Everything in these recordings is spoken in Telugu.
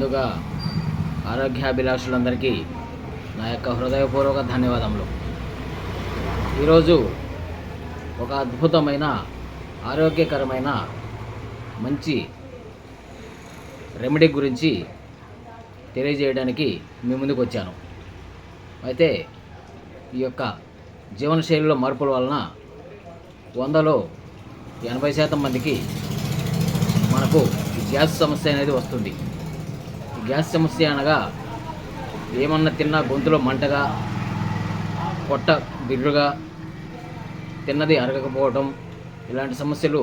ముందుగా ఆరోగ్యాభిలాషులందరికీ నా యొక్క హృదయపూర్వక ధన్యవాదములు. ఈరోజు ఒక అద్భుతమైన ఆరోగ్యకరమైన మంచి రెమెడీ గురించి తెలియజేయడానికి మీ ముందుకు వచ్చాను. అయితే ఈ యొక్క జీవనశైలిలో మార్పుల వలన 100లో 80% మందికి మనకు గ్యాస్ సమస్య అనేది వస్తుంది. ఈ గ్యాస్ సమస్య అనగా ఏమన్నా తిన్నా గొంతులో మంటగా, పొట్ట బిర్రుగా, తిన్నది అరగకపోవటం, ఇలాంటి సమస్యలు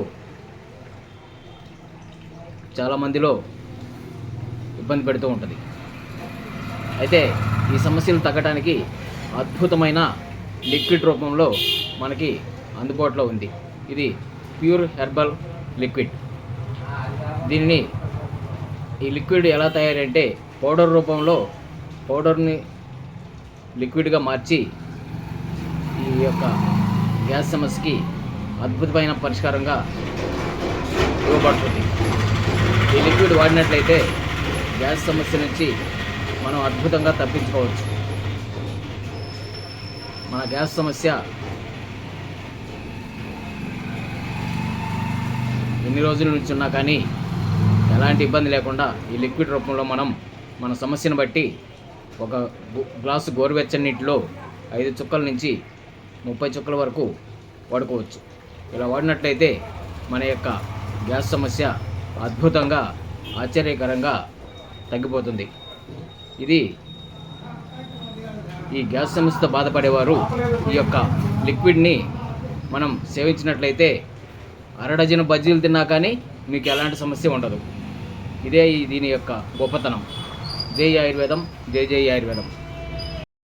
చాలామందిలో ఇబ్బంది పెడుతూ ఉంటుంది. అయితే ఈ సమస్యలు తగ్గడానికి అద్భుతమైన లిక్విడ్ రూపంలో మనకి అందుబాటులో ఉంది. ఇది ప్యూర్ హెర్బల్ లిక్విడ్. దీనిని ఈ లిక్విడ్ ఎలా తయారంటే పౌడర్ రూపంలో పౌడర్ని లిక్విడ్గా మార్చి ఈ యొక్క గ్యాస్ సమస్యకి అద్భుతమైన పరిష్కారంగా ఇవ్వబడుతుంది. ఈ లిక్విడ్ వాడినట్లయితే గ్యాస్ సమస్య నుంచి మనం అద్భుతంగా తప్పించుకోవచ్చు. మన గ్యాస్ సమస్య ఎన్ని రోజుల నుంచి ఉన్నా కానీ ఎలాంటి ఇబ్బంది లేకుండా ఈ లిక్విడ్ రూపంలో మనం మన సమస్యను బట్టి ఒక గ్లాసు గోరువెచ్చని నీటిలో 5 చుక్కల నుంచి 30 చుక్కల వరకు వాడుకోవచ్చు. ఇలా వాడినట్లయితే మన యొక్క గ్యాస్ సమస్య అద్భుతంగా ఆశ్చర్యకరంగా తగ్గిపోతుంది. ఈ గ్యాస్ సమస్యతో బాధపడేవారు ఈ యొక్క లిక్విడ్ని మనం సేవించినట్లయితే 1/2 డజను బజ్జీలు తిన్నా కానీ మీకు ఎలాంటి సమస్య ఉండదు. ఇదే దీని యొక్క గొప్పతనం. జై ఆయుర్వేదం, జై జై ఆయుర్వేదం.